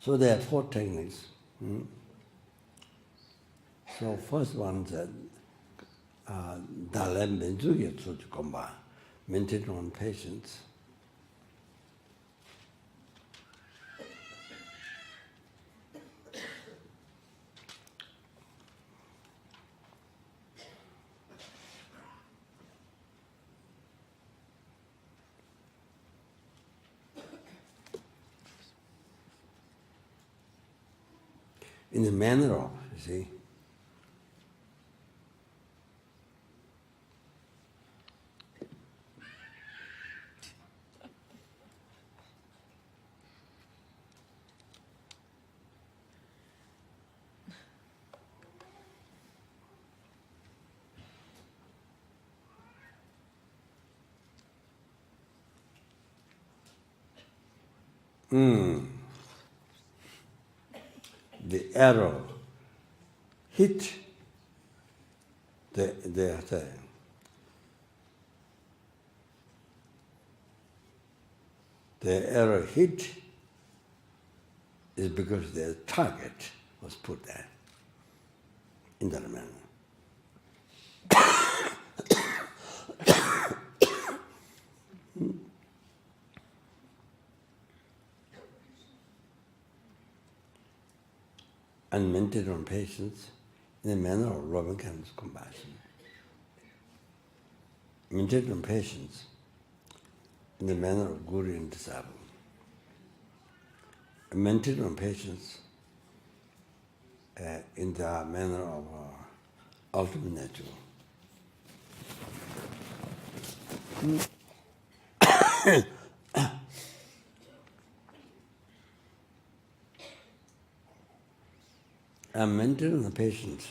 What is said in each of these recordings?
So there are 4 techniques. So first one is Dalam Benzuya Tsuchikomba, maintain on patience. In the manner of, you see. The arrow hit the arrow hit is because the target was put there in that manner. And maintain on patience in a manner of loving kindness, compassion. Maintain on patience in the manner of guru and disciple. And maintain on patience in the manner of ultimate natural. And maintain the patience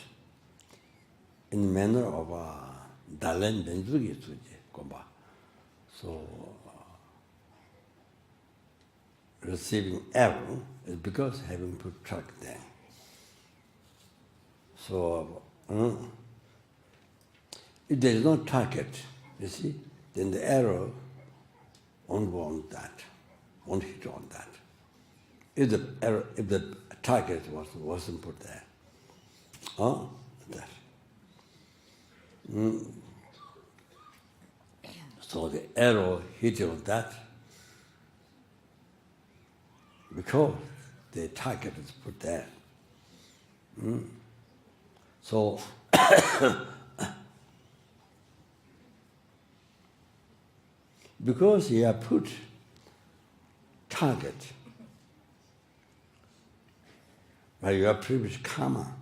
in the manner of Dalen Benzugi Tsuji Komba. So receiving arrow is because having put track there. So if there is no target, you see, then the arrow won't go on that, won't hit on that. If the target wasn't put there, that. So the arrow hit on that because the target is put there. So because you have put target by your previous karma,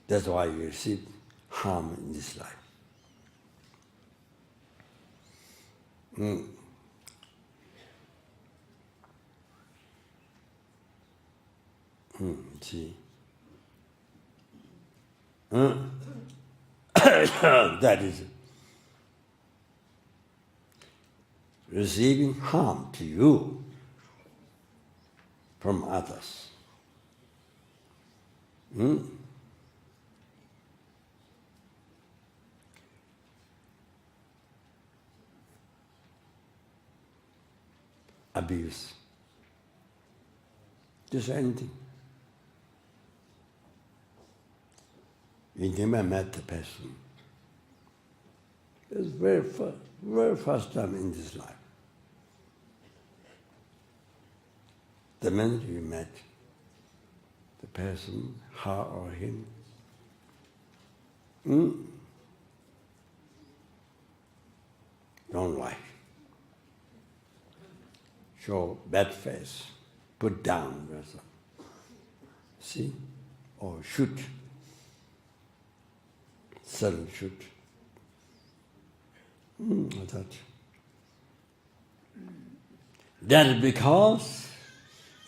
that's why you receive harm in this life. See? That is receiving harm to you from others. Abuse. Just anything. You never met the person. It's very first time in this life. The minute you met the person, her or him, don't like. Show bad face, put down, see, or shoot, sudden shoot. That is because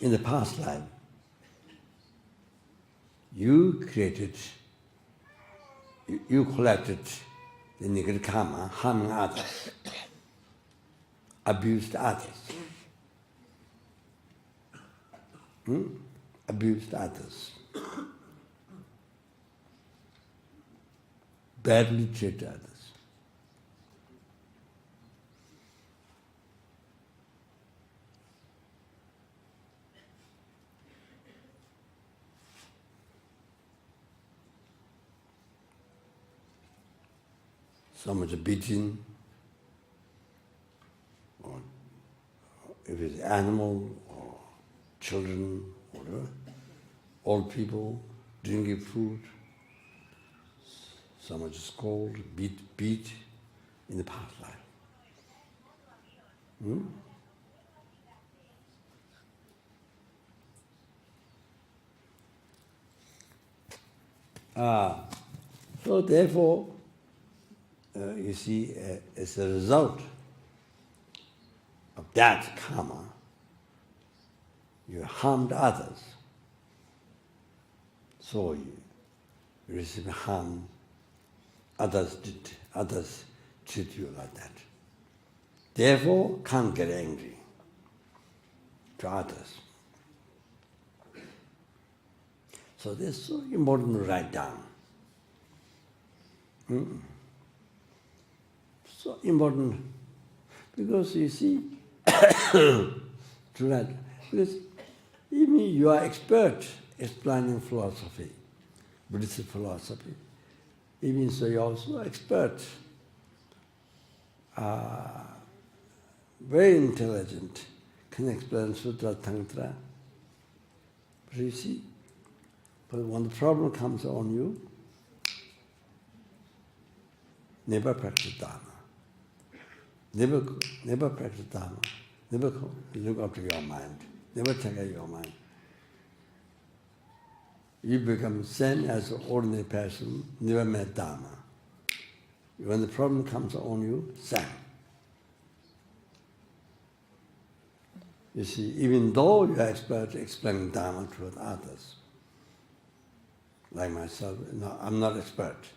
in the past life you collected the negative karma, harming others, abused others. Abused others. badly treat others. Someone's beaten, or if it's animal, or children, whatever, old people, drinking food, someone just scold, beat in the past life. So therefore, you see, as a result of that karma, you harmed others. So you receive harm, others treat you like that. Therefore, can't get angry to others. So this is so important to write down. So important, because you see, to write, because even you are expert explaining philosophy, Buddhist philosophy, even so you're also expert, very intelligent, can explain Sutra, Tantra. But you see, but when the problem comes on you, never practice Dharma. Never practice Dharma. Never look after your mind. Never take care of your mind. You become same as an ordinary person, never met Dharma. When the problem comes on you, same. You see, even though you are expert explaining Dharma to others, like myself, no, I'm not expert.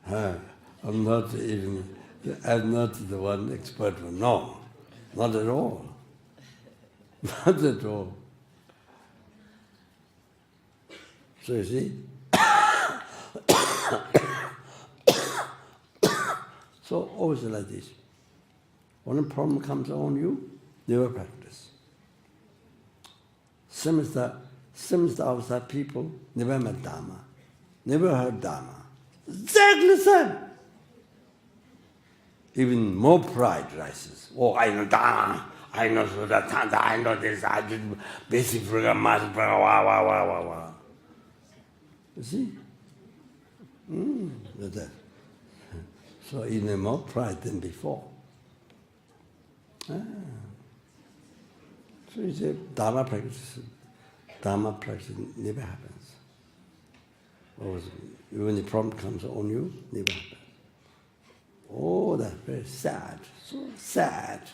I'm not the one expert who know. Not at all. Not at all. So you see, so always like this. When a problem comes on you, never practice. Same as the outside people, never met Dharma, never heard Dharma. Exactly same. Even more pride rises. Oh, I know Dharma, I know Sutta, Tantra, I know this, I did basic program, master program, wow. You see? So even more pride than before. So you say Dharma practice never happens. Always, when the problem comes on you, never happens. Oh, that's very sad. So sad.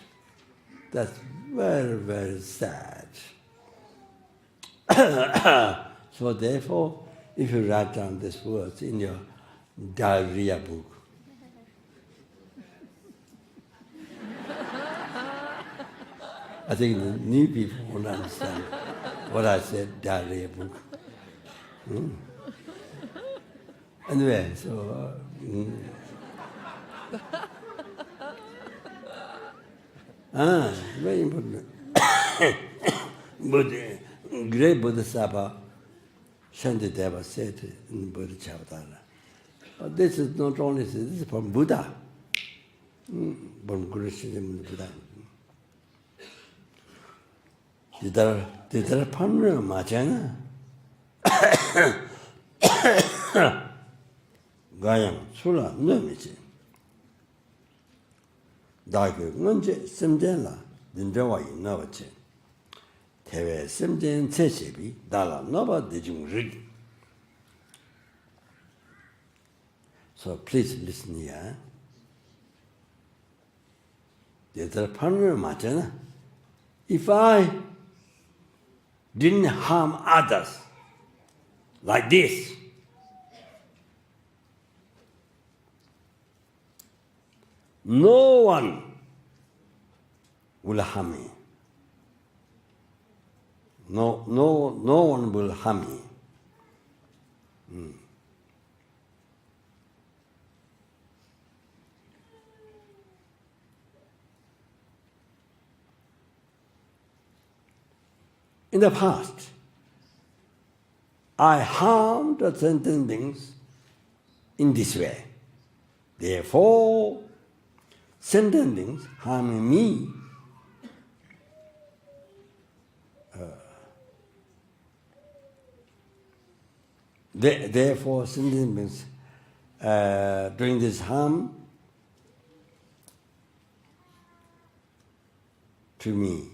That's very, very sad. So therefore, if you write down these words in your diarrhea book, I think the new people won't understand what I said, diarrhea book. Anyway, so very important. But great Bodhisattva Shantideva said in the Bodhichartana, this is not only this is from Buddha, from Guru Sri Buddha. Didara panra machana gayam sula namichi dagyo ngonje semjenla dindawa inavache tewe semjen tsechebi dala nova dijung rig. So please listen here. Didara panra machana. If I didn't harm others like this, no one will harm me. No one will harm me. in the past, I harmed the sentient beings in this way. Therefore, sentient beings harming me therefore sentient beings doing this harm to me.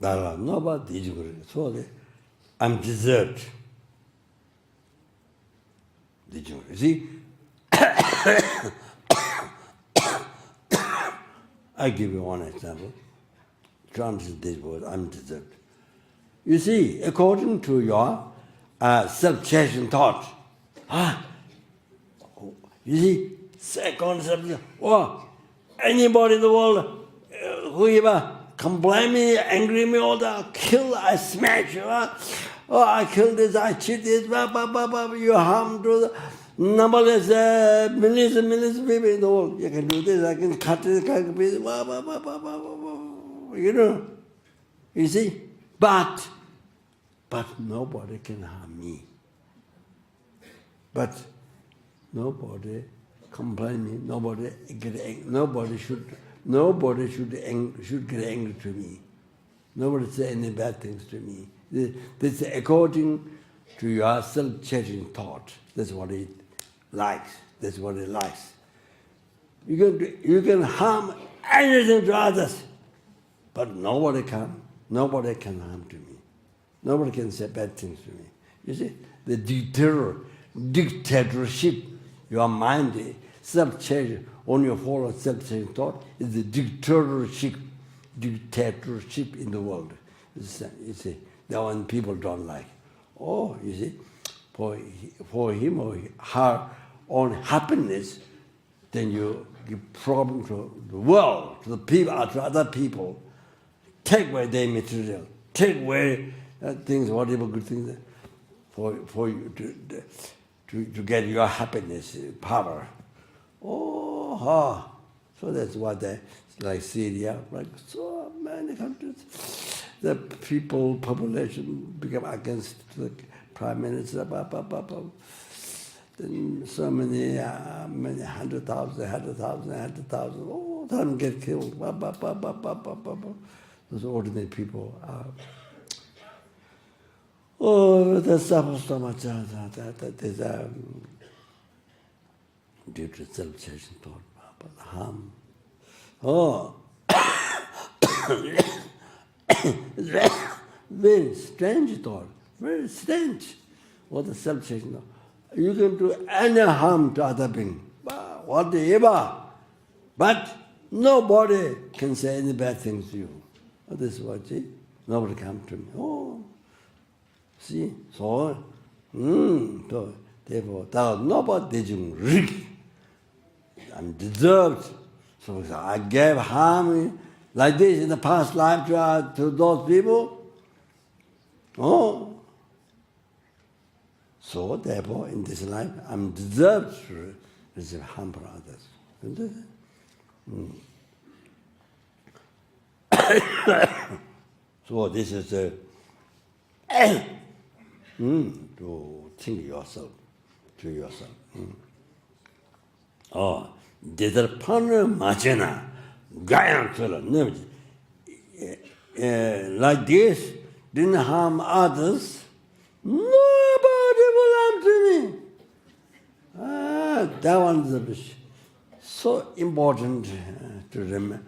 So I'm deserved. You see, I give you one example. Translate this word, I'm deserved. You see, according to your self-cherishing thought, you see, second self, anybody in the world, whoever complain me, angry me, all that, kill, I smash, I killed this, I cheat this, you harm to the numberless millions and millions of people in the world. You can do this, I can cut this, you see? But nobody can harm me. But nobody complain me, nobody get angry, nobody should get angry to me. Nobody say any bad things to me. This is according to your self-cherishing thought. That's what it likes. That's what it likes. You can harm anything to others, but nobody can harm to me. Nobody can say bad things to me. You see, the dictatorship, your mind, self-cherishing, on your follow self-cherishing thought, is the dictatorship in the world. You see, that one people don't like. You see, for him or her own happiness, then you give problem to the world, to the people, to other people. Take away their material, take away things, whatever good things, for you to get your happiness, power. So that's what like Syria, like so many countries, the people, population become against the prime minister, then so many 100,000, all of them get killed, Those ordinary people are. They suffer so much that there's due to self-cherishing thought, harm. Very strange thought, very strange. What the self-cherishing thought. You can do any harm to other beings, whatever, but nobody can say any bad things to you. This is what, see? Nobody come to me. See? So, therefore, nobody I'm deserved. So I gave harm like this in the past life to those people. So therefore, in this life, I'm deserved to receive harm from others. So this is to think to yourself. Dedarpana Machana, Gayan like this, didn't harm others, nobody will harm to me. That one is so important to remember.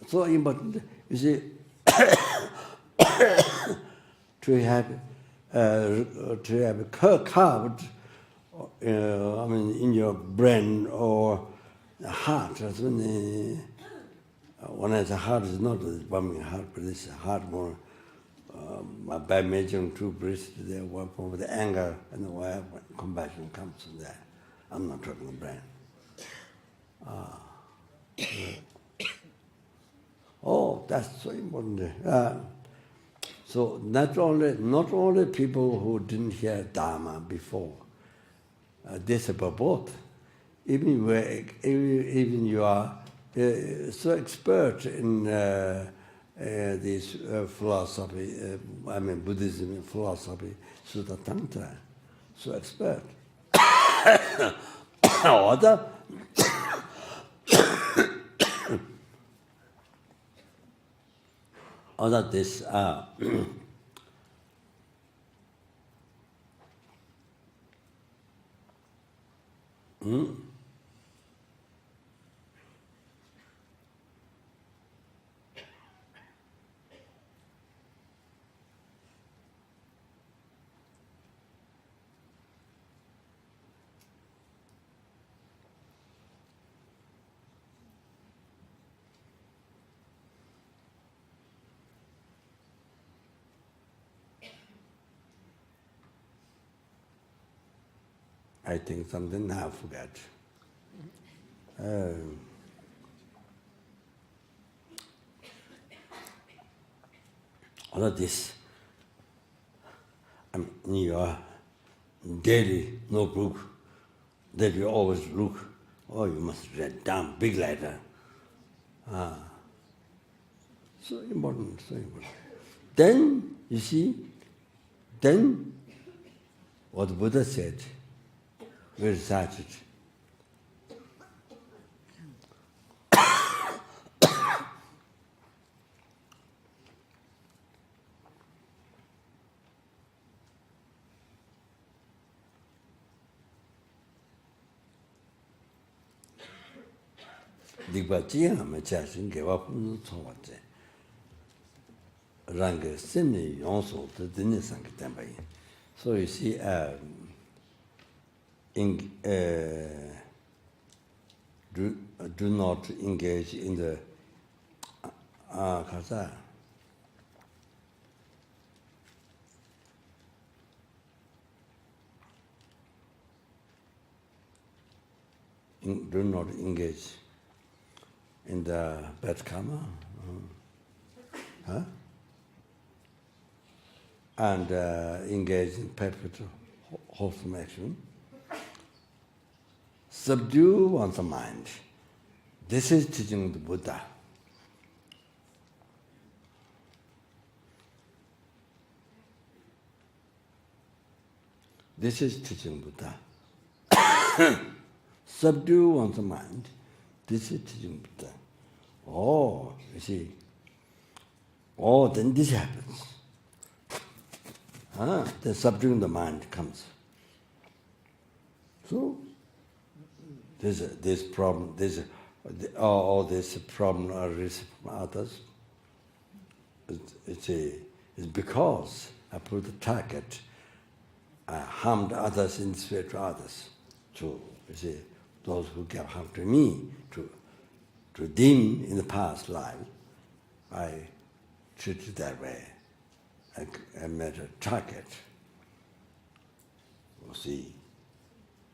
So important, you see, to have carved, in your brain or heart. When I say heart, is not a bumming heart, but it's a heart more. By measuring two breaths, there, one from the anger and the way compassion comes from there. I'm not talking the brain. that's so important. So not only people who didn't hear Dharma before, this about both. Even you are so expert in this philosophy, Buddhism philosophy, Sutta Tantra, so expert. Other this I think something I forgot. All of this, in your daily notebook that you always look, you must write down big letter. So important, so important. Then, you see, what the Buddha said, we recited. So you see, do not engage in the do not engage in the bad karma, and engage in perfect wholesome action. Subdue one's mind. This is teaching the Buddha. This is teaching Buddha. Subdue one's mind. This is teaching Buddha. You see. Then this happens. Then subduing the mind comes. So, this problem, this problem arises from others. It's because I put the target. I harmed others in this way to others. So, you see, those who gave harm to me, to them in the past life, I treated that way. I made a target, you see,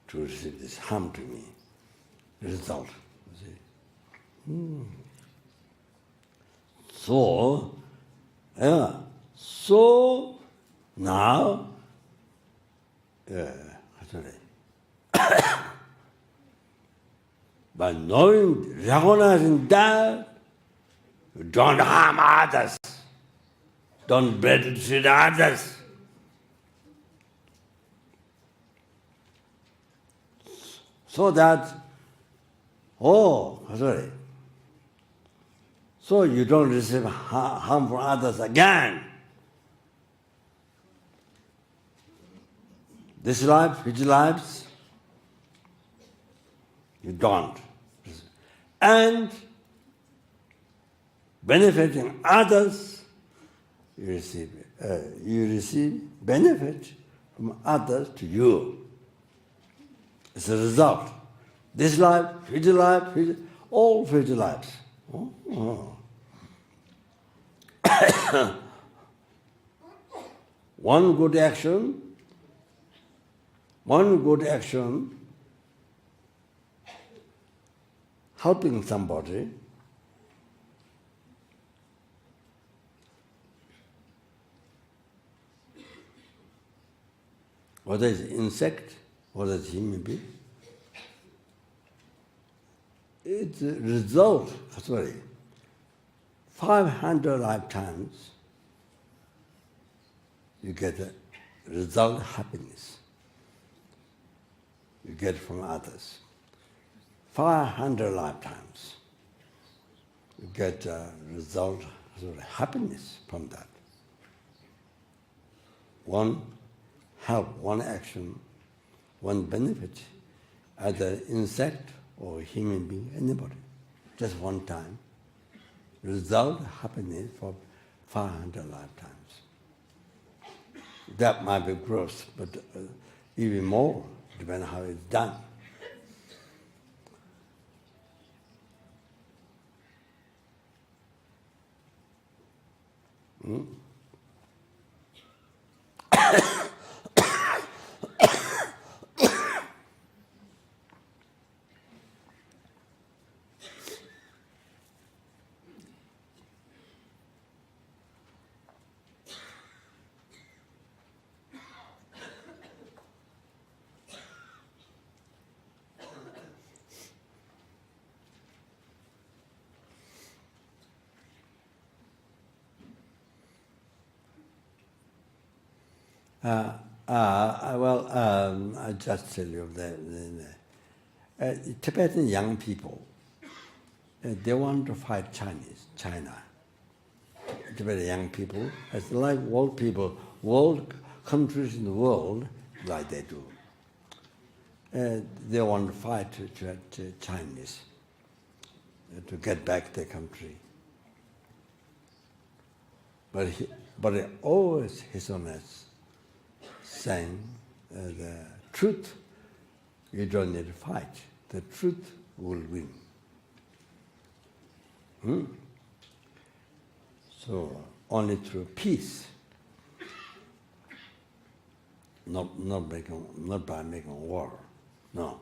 to receive this harm to me. The result, you see. So now, by knowing, recognizing that, you don't harm others, don't treat others. So that, so you don't receive harm from others again. This life, which lives, you don't. And benefiting others, you receive benefit from others to you. It's a result. This life, future life, all future lives. One good action, helping somebody, whether it's insect, whether it's human being. It's a result, 500 lifetimes, you get a result happiness. You get from others. 500 lifetimes, you get a result, happiness from that. One help, one action, one benefit, either insect or human being, anybody, just one time. Result happiness for 500 lifetimes. That might be gross, but even more, depending on how it's done. I just tell you the Tibetan young people, they want to fight China. Tibetan young people, it's like world people, world countries in the world, like they do. They want to fight to Chinese to get back their country. But always His Holiness saying the truth, you don't need to fight. The truth will win. So only through peace, not by making war. No.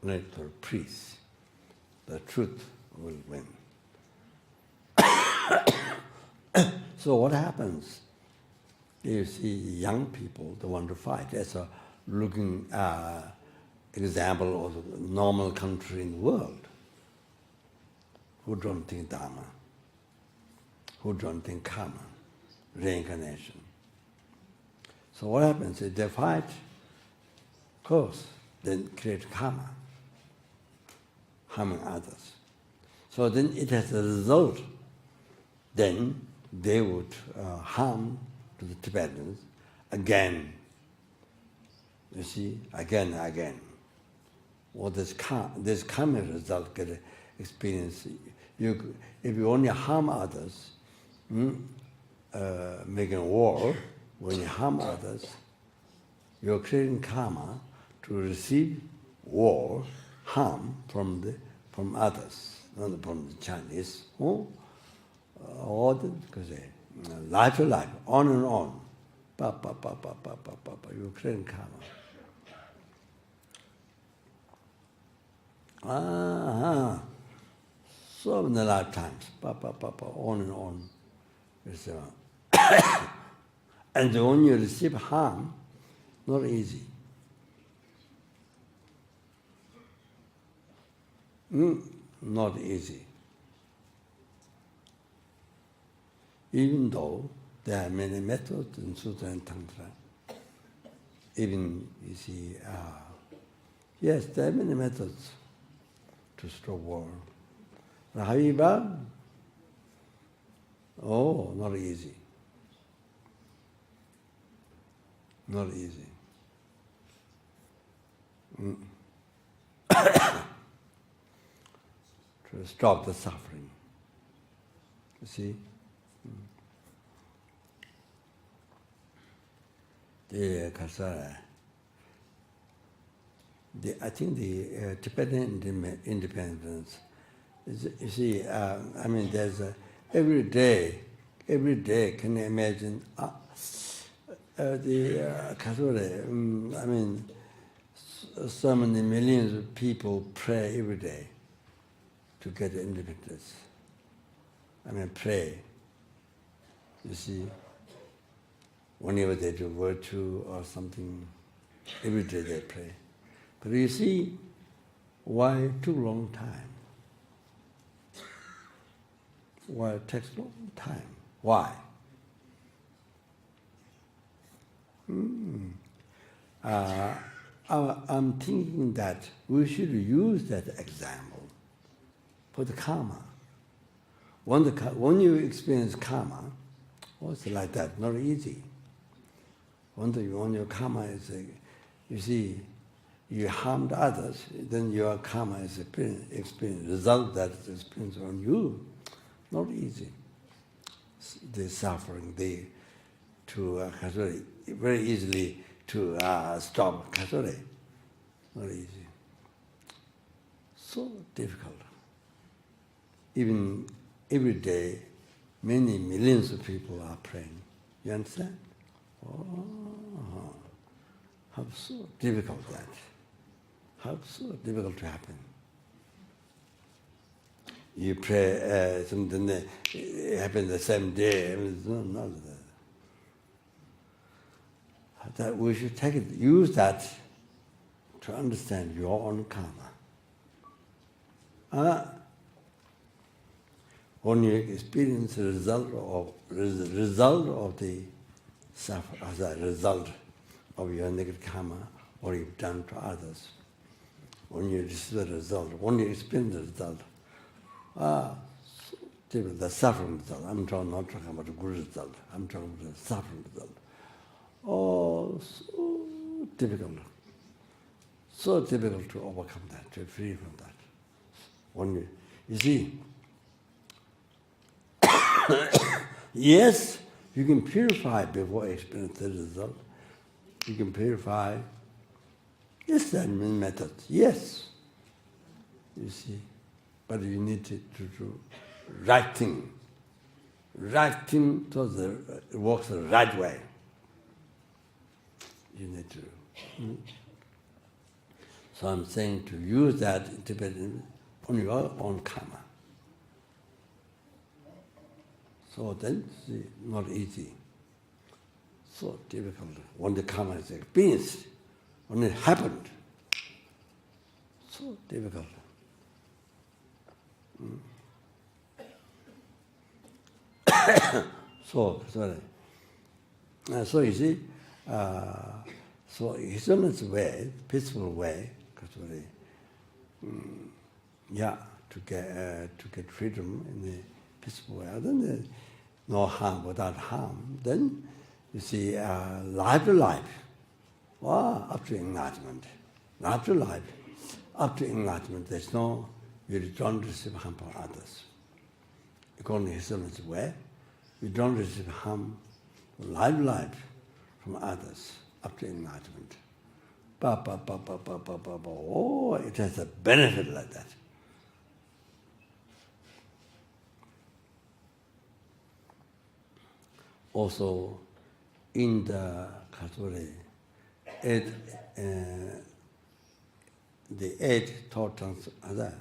Only through peace, the truth will win. So what happens? You see young people, they want to fight. That's a looking example of a normal country in the world who don't think Dharma, who don't think karma, reincarnation. So what happens is they fight, of course, then create karma, harming others. So then it has a result. Then they would harm to the Tibetans again. You see, again and again. Well, this karmic result get experience. If you only harm others, making war, when you harm others, you're creating karma to receive war, harm from others, not from the Chinese. Or because life to life, on and on. You're creating karma. So many lifetimes, on and on. And when you receive harm, not easy. Not easy. Even though there are many methods in Sutra and Tantra. Even, you see, yes, there are many methods to stop war. However, not easy. Not easy. To stop the suffering. You see? I think the Tibetan independence is, you see, there's every day, can you imagine, so many millions of people pray every day to get independence. Pray. You see, whenever they do virtue or something, every day they pray. But you see, why it took a long time? Why it takes a long time? Why? I'm thinking that we should use that example for the karma. When you experience karma, it's like that, not easy. When your karma is, you see, you harmed others, then your karma is experience result that is experienced on you. Not easy. The suffering, very easily to stop kasore. Not easy. So difficult. Even every day, many millions of people are praying. You understand? Oh, how so difficult that. How so difficult to happen. You pray something that happens the same day. It's not that we should use that to understand your own karma. When you experience the result of the suffer as a result of your negative karma, or you've done to others, when you receive the result, when you experience the result, the suffering result. I'm not talking about the good result. I'm talking about the suffering result. Oh, so difficult. So difficult to overcome that, to be free from that. When you see, yes, you can purify before experience the result. You can purify. Yes, there are many methods. Yes. You see. But you need to do right thing. Right thing so that it works the right way. You need to. So I'm saying to use that in Tibetan on your own karma. So then it's not easy. So difficult. When the karma is experienced, when it happened, so difficult. So you see, so His Holiness way, peaceful way, to get freedom in the peaceful way. Then no harm without harm. Then you see, life to life, up to enlightenment. Life to life, up to enlightenment. There's no, you don't receive harm from others. According to His Holiness way, you don't receive harm, life from others up to enlightenment. Oh, it has a benefit like that. Also, in the Kasuri, the 8 thought transformation,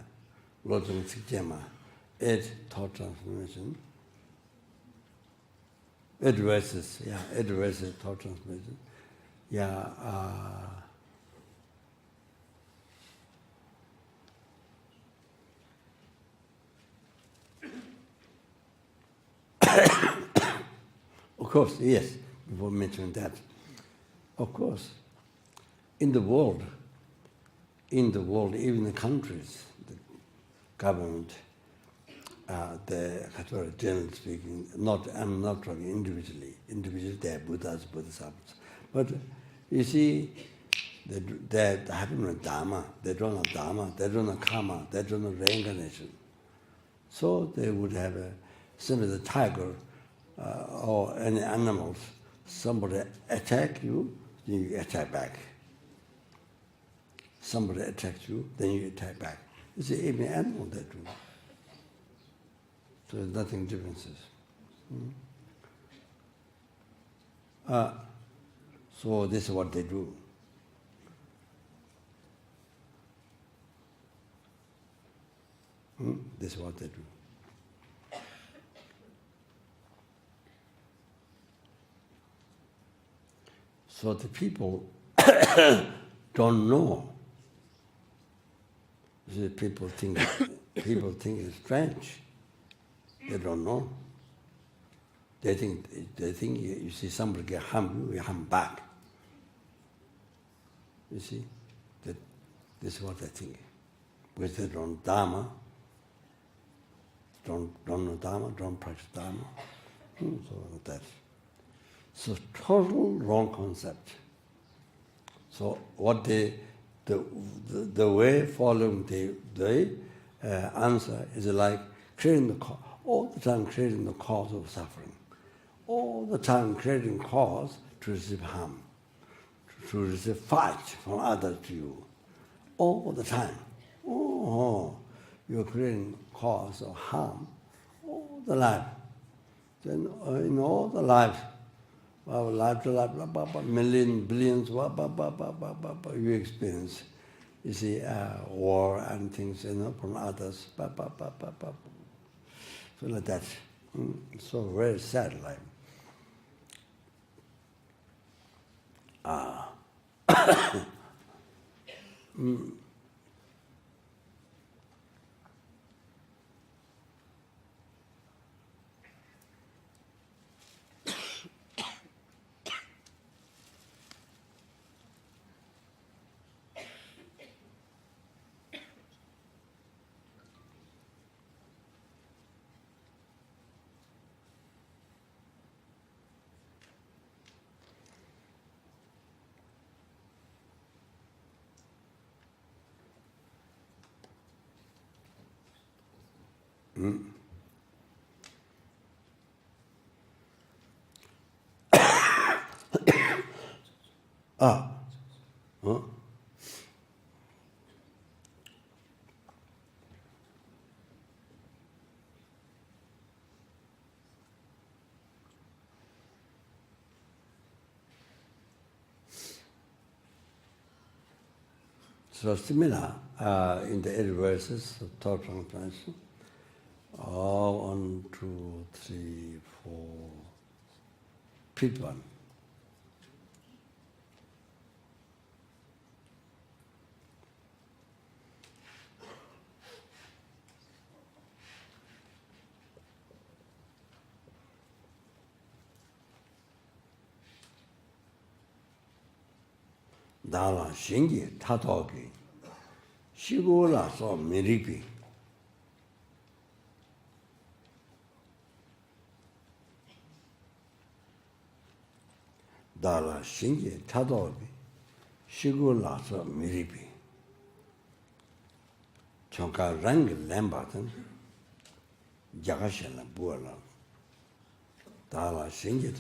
Lojong Sikjema, 8 thought transformation, 8 verses thought transformation. Of course, yes, before mentioning that. Of course, in the world, even the countries, the government, the Catholic, generally speaking, I'm not talking individually. Individually, they are Buddhas, Bodhisattvas. But you see, they happen with Dharma. They don't know Dharma. They don't know karma. They don't know reincarnation. So they would have simply the tiger or any animals. Somebody attack you, then you attack back. Somebody attacks you, then you attack back. It's every animal they do. So there's nothing differences. So this is what they do. This is what they do. So the people don't know. You see, people think it's strange. They don't know. They think you see somebody get harmed, we harm back. You see, that this is what they think. Because they don't Dharma, don't know Dharma, don't practice Dharma. So total wrong concept. So what the way following the answer is like creating the cause, all the time creating the cause of suffering, all the time creating cause to receive harm, to receive fight from others to you, all the time. Oh, you're creating cause of harm all the life. Then in all the life, life to life, millions, billions, you experience. You see, war and things, from others, so like that. So very sad life. So similar in the 8 verses of third translation. 1, 2, 3, 4, fifth one. Dala shingi tatogi, shigula so miripi. Dala shingi tatogi, shigula so miripi. Chonka rang lambatan, jagashala buala. Dala shingi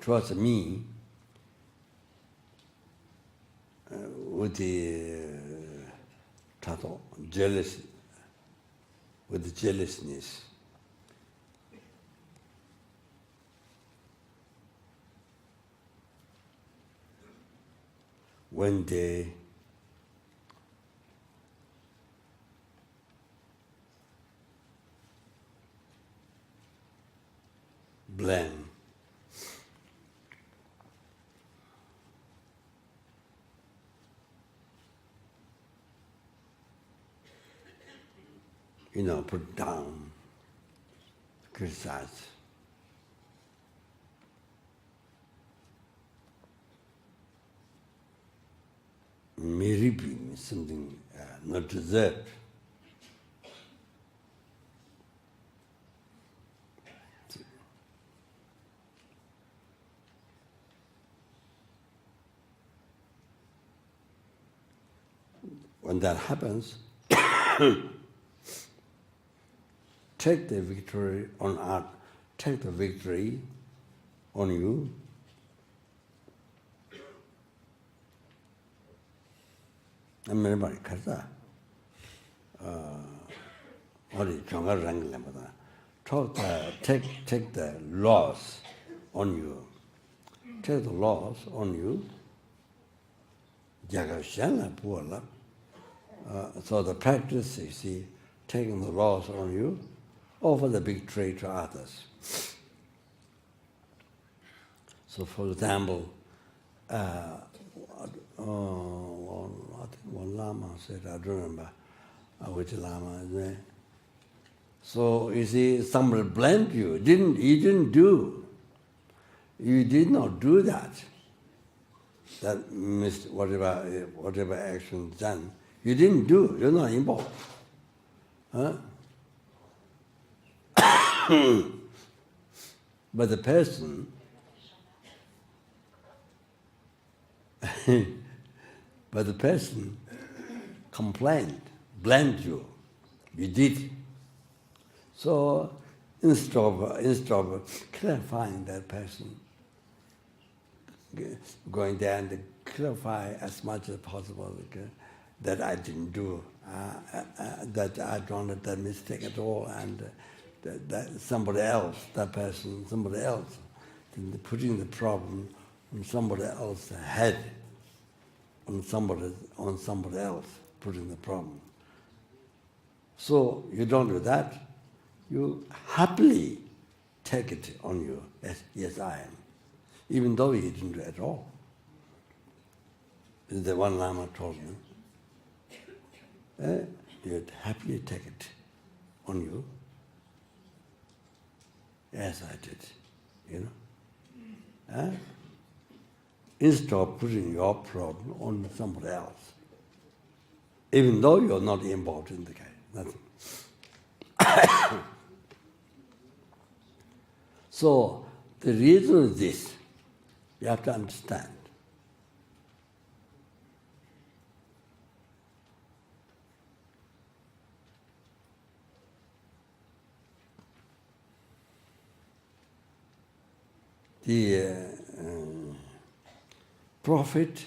towards me, with the tato, jealous, with the jealousness. When they blame, put down, criticize. Miripi means something not deserved. When that happens, take the victory on art, take the victory on you. Everybody karta. Take the loss on you. Take the loss on you. So the practice, you see, taking the loss on you, offer the victory to others. So, for example, I think one Lama said, I don't remember which Lama is there. So, you see, somebody blamed you. You didn't do. You did not do that. That missed whatever action done. You didn't do. You're not involved. Huh? But the person complained, blamed you. You did. So instead of clarifying that person, going there and clarify as much as possible that I didn't do, that I don't have that mistake at all, and that somebody else, somebody else, putting the problem on somebody else's head, on somebody else, putting the problem. So you don't do that. You happily take it on you. Yes, I am. Even though he didn't do it at all. The one Lama told me, you'd happily take it on you. Yes, I did, you know. Instead of putting your problem on somebody else, even though you're not involved in the case, nothing. So, the reason is this. You have to understand. The profit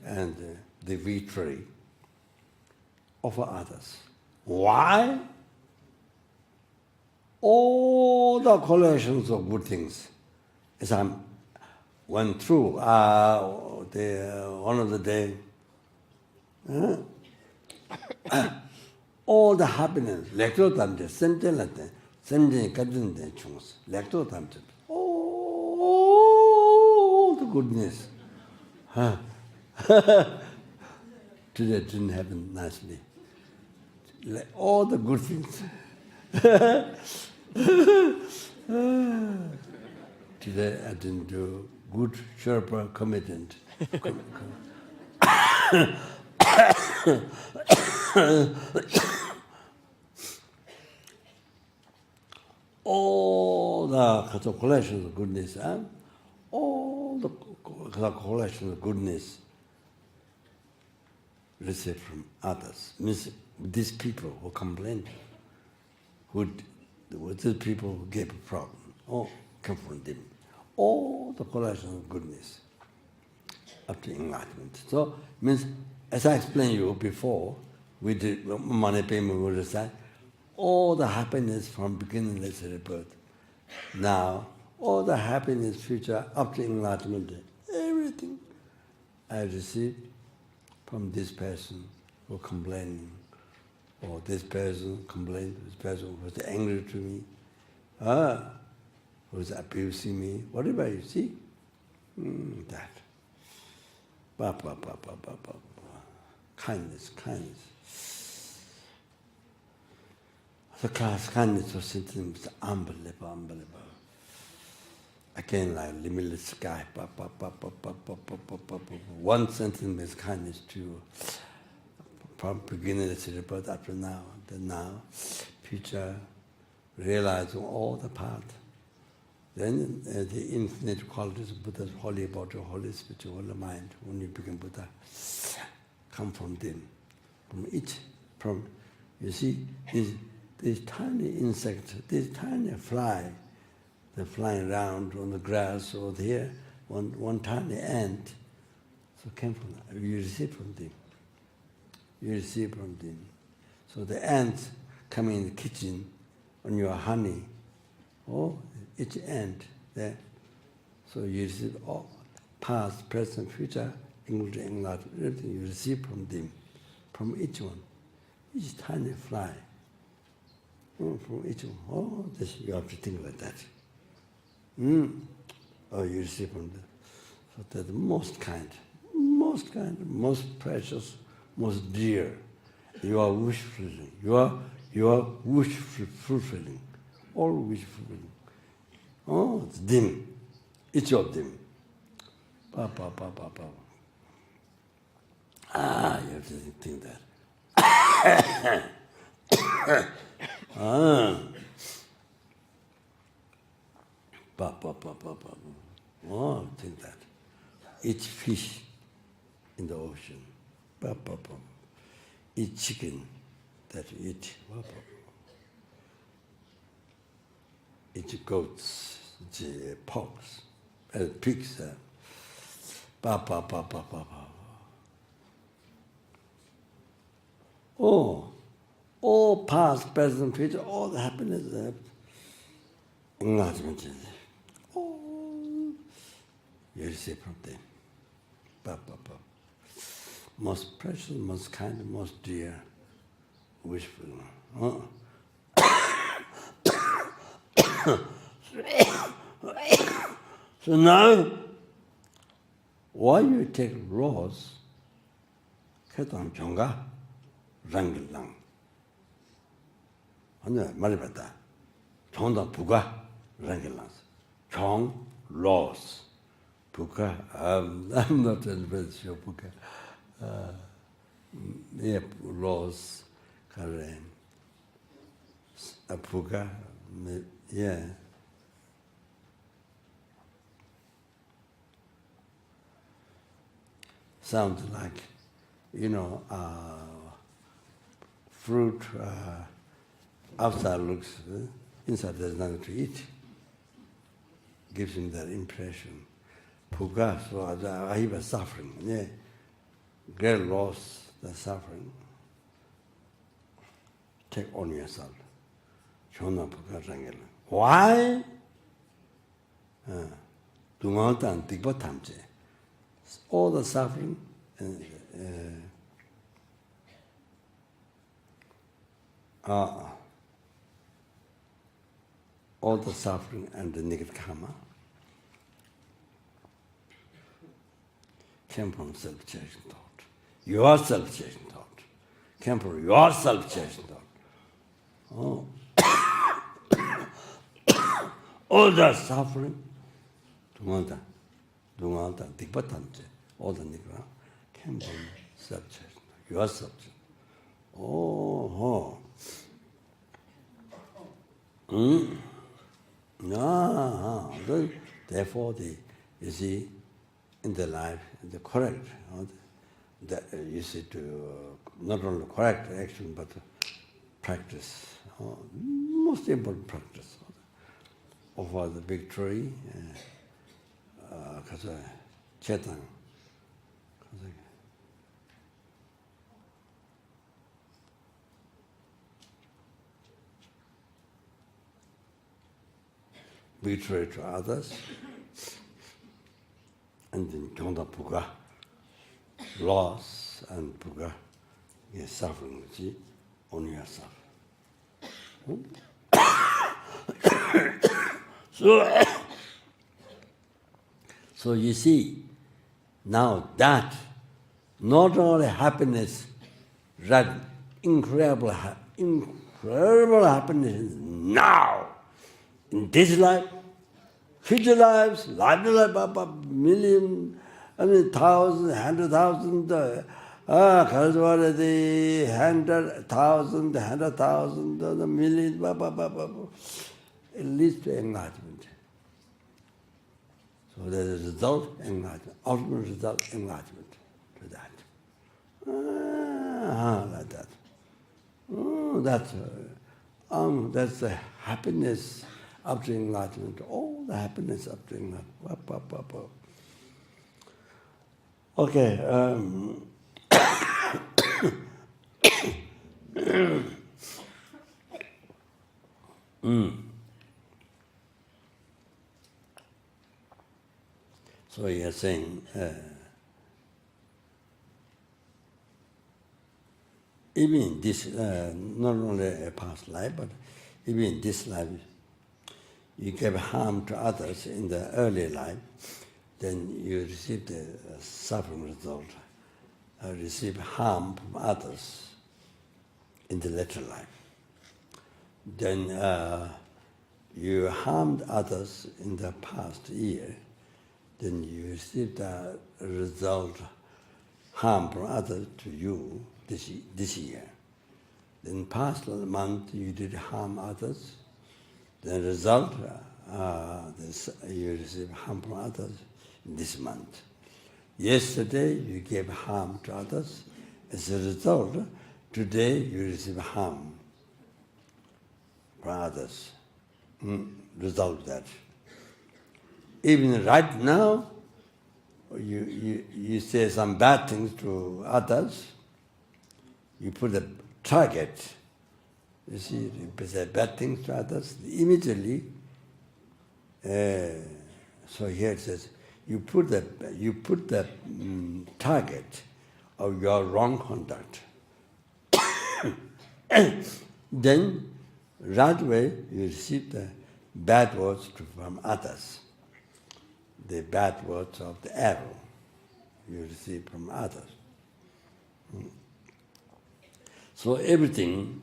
and the victory of others. Why? All the collections of good things, as I went through one of the day, all the happiness, all the goodness. Today didn't happen nicely. All the good things. Today I didn't do good Sherpa commitment. All the collections of goodness, all the collections of goodness received from others. Means these people who complained, these people who gave a problem, come from them. All the collections of goodness up to enlightenment. So, means, as I explained you before, we did money payment, we recite, all the happiness from beginningless rebirth. Now, all the happiness future up to enlightenment, everything I received from this person who complaining, or this person complained, this person was angry to me, who was abusing me, whatever you see, that. Kindness. The kindness of sentence is unbelievable. Again, like limitless sky. One sentence means kindness to you. From beginning to the birth up to now, then now, future, realizing all the part. Then the infinite qualities of Buddha's holy body, holy spirit, holy mind, when you become Buddha, come from them. You see, these tiny insects, this tiny fly, they're flying around on the grass or there, one tiny ant, so came from that. You receive from them. So the ants come in the kitchen on your honey, each ant there. So you receive all past, present, future, including enlightenment, everything you receive from them, from each one, each tiny fly, from each one. This you have to think like that. Oh, you receive from the, so that the most kind, most precious, most dear. You are wish fulfilling. You are wish fulfilling. All wish fulfilling. Oh, it's dim. Each of them. Pa. Ah, you have to think that. Pa. Oh, think that. Each fish in the ocean. Pa. Each chicken that you eat. Pa. Each goats, each porks, pigs. Pa. Oh, all past, present, future, all the happiness, enlargement. Oh, you receive from them. Pa. Most precious, most kind, most dear, wishful. Oh. So now, why you take laws? Ketam Chonga, Rangilang. And Maribata, Chonda Puga, Rangilang. Chong, laws. Puga, I'm not very sure Puga. Yeah, laws, Karen. Puga, yeah. Sounds like, fruit outside looks, inside there's nothing to eat. Gives him that impression. Puga, so I was suffering. Yeah. Great loss, the suffering. Take on yourself. Chona Puga Rangel. Why? Dungantan Tikba Tamche. All the suffering, all the suffering and the negative karma came from self-cherishing thought. Your self-cherishing thought came from your self-cherishing thought. Oh. All the suffering, Dungalta, Tibetans, all the Nigra came from self-cherishing, your self-cherishing. Oh. Therefore, you see, in the life, the correct, you see, to not only correct action, but practice, most important practice, over the victory, because Chetang, betray to others, and then Chonda Puga, loss and Puga, is suffering, see, on yourself. So you see, now that not only happiness, that incredible happiness now, in this life, future lives, million, thousand, 100,000, 100,000, 100,000, million, it leads to enlightenment. So there is a result, enlightenment, ultimate result, enlightenment to that. Like that. That's the happiness up to enlightenment, all the happiness up to enlightenment. Okay. So you're saying, even in this, not only a past life, but even in this life, you gave harm to others in the early life, then you receive the suffering result, receive harm from others in the later life. Then you harmed others in the past year, then you receive the result, harm from others to you this year. Then past month you did harm others, the result you receive harm from others this month. Yesterday you gave harm to others, as a result, today you receive harm from others. Result of that. Even right now, you say some bad things to others, you put a target. You see, you say bad things to others, immediately, so here it says, you put the target of your wrong conduct. Then, right away, you receive the bad words from others. The bad words of the arrow you receive from others. So everything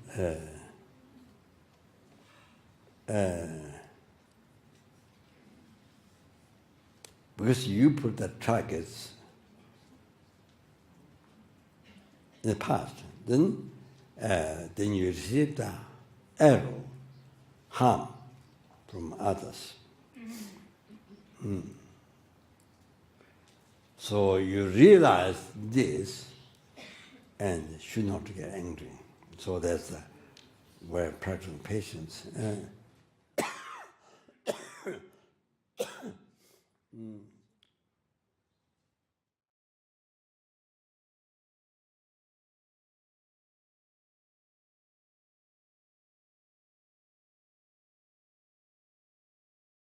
because you put the targets in the past, then you receive the arrow, harm from others. So you realize this and should not get angry. So that's where practicing patience.